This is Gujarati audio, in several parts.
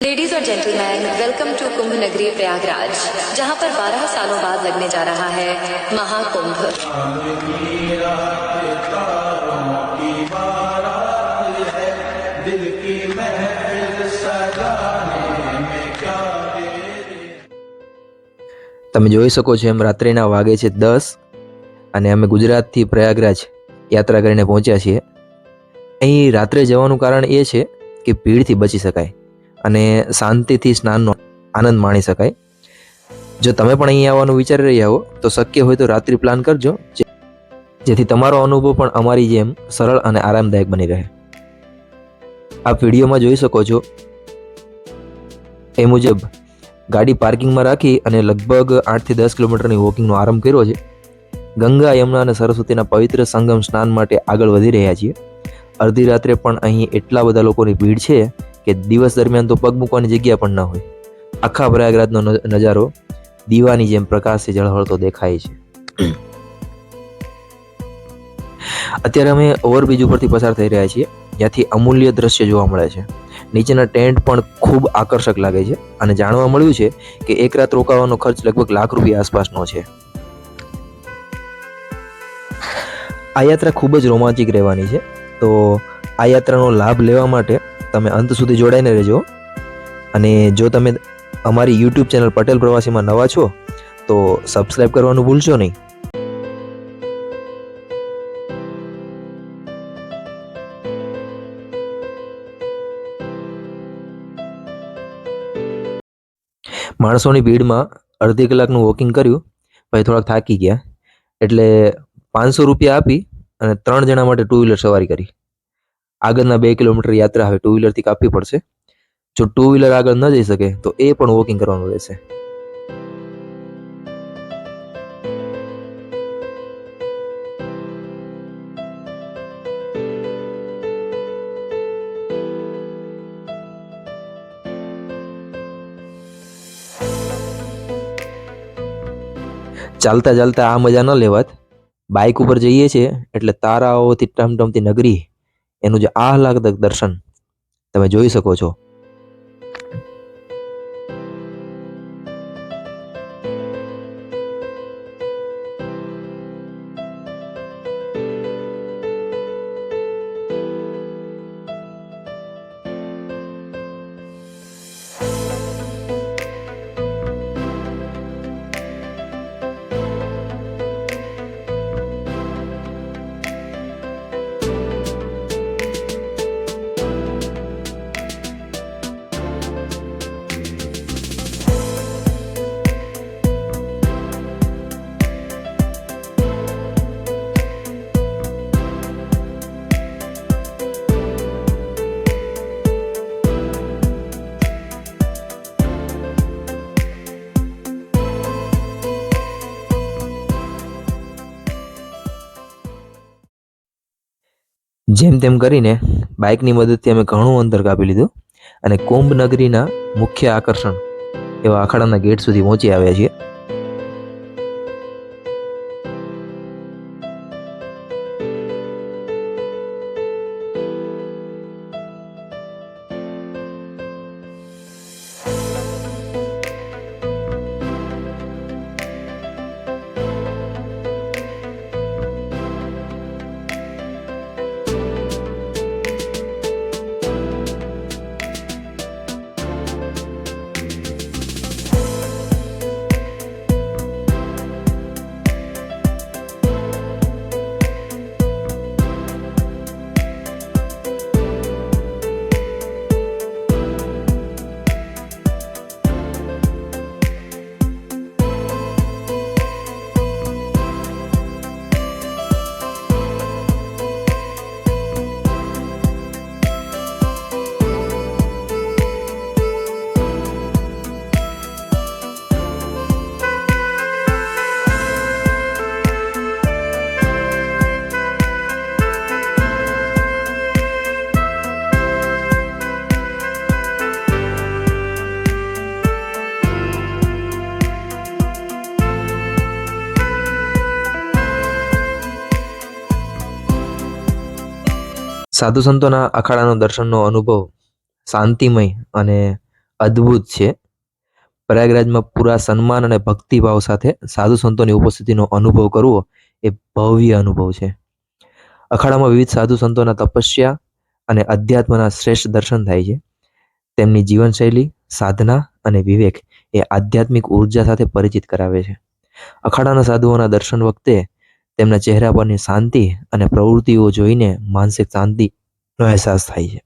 लेडीज और जेंटलमैन, वेलकम टू कुंभ नगरी प्रयागराज, जहां पर 12 सालों बाद लगने जा रहा है महाकुंभ। તમે જોઈ શકો છો એમ રાત્રિના વાગે છે 10 અને અમે ગુજરાતથી પ્રયાગરાજ યાત્રા કરીને પહોંચ્યા છીએ। અહીં રાત્રે જવાનું કારણ એ છે કે ભીડથી બચી શકાય અને શાંતિથી સ્નાનનો આનંદ માણી શકાય। જો તમે પણ અહીં આવવાનું વિચારી રહ્યા હો તો શક્ય હોય તો રાત્રિ પ્લાન કરજો, જેથી તમારો અનુભવ પણ અમારી જેમ સરળ અને આરામદાયક બની રહે। આપ વિડીયોમાં જોઈ શકો છો એ મુજબ ગાડી પાર્કિંગમાં રાખી અને લગભગ 8 થી 10 કિલોમીટરની વોકિંગનો આરંભ કર્યો છે। ગંગા, યમુના અને સરસ્વતીના પવિત્ર સંગમ સ્નાન માટે આગળ વધી રહ્યા છીએ। અડધી રાત્રે પણ અહીં એટલા બધા લોકોની ભીડ છે કે દિવસ દરમિયાન તો પગ મૂકવાની જગ્યા પણ ન હોય। આખા પ્રયાગરાજનો નજારો દીવાની જેમ પ્રકાશથી ઝળહળતો દેખાય છે। અત્યારે અમે ઓવરબ્રિજ ઉપરથી પસાર થઈ રહ્યા છીએ, જ્યાંથી અમૂલ્ય દ્રશ્ય જોવા મળે છે। નીચેના ટેન્ટ પણ ખૂબ આકર્ષક લાગે છે અને જાણવા મળ્યું છે કે એક રાત રોકાવાનો ખર્ચ લગભગ લાખ રૂપિયા આસપાસનો છે। આ યાત્રા ખૂબ જ રોમાંચિક રહેવાની છે, તો આ યાત્રાનો લાભ લેવા માટે તમે અંત સુધી જોડાઈને રહેજો। અને જો તમે અમારી YouTube ચેનલ પટેલ પ્રવાસીમાં નવા છો તો સબસ્ક્રાઈબ કરવાનું ભૂલશો નહીં। માણસોની ભીડમાં અડધી કલાકનું વોકિંગ કર્યું, પછી થોડાક થાકી ગયા એટલે 500 રૂપિયા આપી અને 3 જણા માટે 2 વ્હીલર સવારી કરી। આગળના 2 કિલોમીટર યાત્રા હવે 2 વ્હીલરથી કાપવી પડશે। જો 2 વ્હીલર આગળ ન જઈ શકે તો એ પણ વોકિંગ કરવાનું રહેશે। ચાલતા ચાલતા આ મજા ન લેવાત। બાઇક ઉપર જઈએ છીએ એટલે તારાઓથી ટમટમતી નગરી, એનું જે આહલાદક દર્શન તમે જોઈ શકો છો। જેમ તેમ કરીને બાઇકની મદદથી અમે ઘણું અંતર કાપી લીધું અને કુંભ નગરીના મુખ્ય આકર્ષણ એવા અખાડાના ગેટ સુધી પહોંચી આવ્યા છીએ। સાધુ સંતોના અખાડાનો દર્શનનો અનુભવ શાંતિમય અને અદ્ભુત છે. પ્રયાગરાજમાં પૂરા સન્માન અને ભક્તિભાવ સાથે સાધુ સંતોની ઉપસ્થિતિનો અનુભવ કરવો એ ભવ્ય અનુભવ છે. અખાડામાં વિવિધ સાધુ સંતોના તપસ્યા અને અધ્યાત્મના શ્રેષ્ઠ દર્શન થાય છે. તેમની જીવનશૈલી, સાધના અને વિવેક એ આધ્યાત્મિક ઉર્જા સાથે પરિચિત કરાવે છે. અખાડાના સાધુઓના દર્શન વખતે તેમના ચહેરા પરની શાંતિ અને પ્રવૃત્તિઓ જોઈને માનસિક શાંતિનો અહેસાસ થાય છે.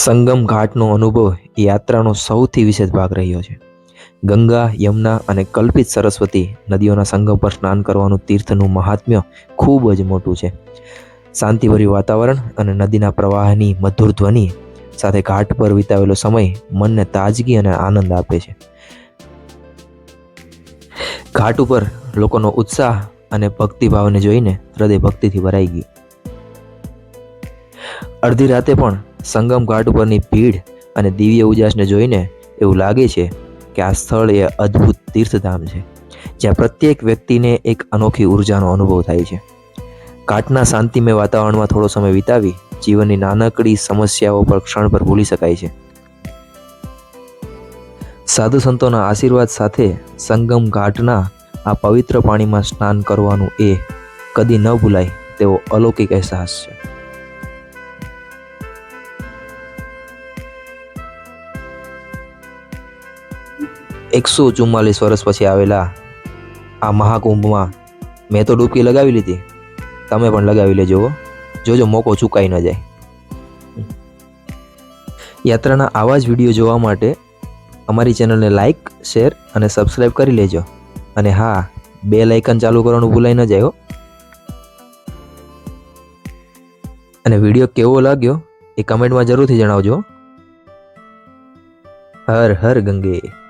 સંગમ ઘાટનો અનુભવ યાત્રાનો સૌથી વિશેષ ભાગ રહ્યો છે. ગંગા, યમુના અને કલ્પિત સરસ્વતી નદીઓના સંગમ પર સ્નાન કરવાનું તીર્થનું મહાત્મ્ય ખૂબ જ મોટું છે. શાંતિભર્યું વાતાવરણ અને નદીના પ્રવાહની મધુર ધ્વનિ સાથે ઘાટ પર વિતાવેલો સમય મનને તાજગી અને આનંદ આપે છે. ઘાટ ઉપર લોકોનો ઉત્સાહ અને ભક્તિભાવને જોઈને હૃદય ભક્તિથી ભરાઈ ગયું. અડધી રાતે પણ સંગમ ઘાટ ઉપરની ભીડ અને દિવ્ય ઉજાસને જોઈને એવું લાગે છે કે આ સ્થળ એ અદ્ભુત તીર્થધામ છે, જ્યાં પ્રત્યેક વ્યક્તિને એક અનોખી ઉર્જાનો અનુભવ થાય છે. ઘાટના શાંતિમય વાતાવરણમાં થોડો સમય વિતાવી જીવનની નાનકડી સમસ્યાઓ પર ક્ષણભર ભૂલી શકાય છે. સાધુ સંતોના આશીર્વાદ સાથે સંગમ ઘાટના આ પવિત્ર પાણીમાં સ્નાન કરવાનું એ કદી ન ભૂલાય તેવો અલૌકિક અહેસાસ છે. 144 વર્ષ પછી આવેલા આ મહાકુંભમાં મેં તો ડૂબકી લગાવી લીધી, તમે પણ લગાવી લેજો હો. જોજો મોકો ચૂકાઈ ન જાય. યાત્રાના આવા જ વિડીયો જોવા માટે અમારી ચેનલને લાઈક, શેર અને સબસ્ક્રાઈબ કરી લેજો. અને હા, બેલ આઇકન ચાલુ કરવાનું ભૂલાઈ ન જાય હો. અને વિડીયો કેવો લાગ્યો એ કમેન્ટમાં જરૂરથી જણાવજો. હર હર ગંગે.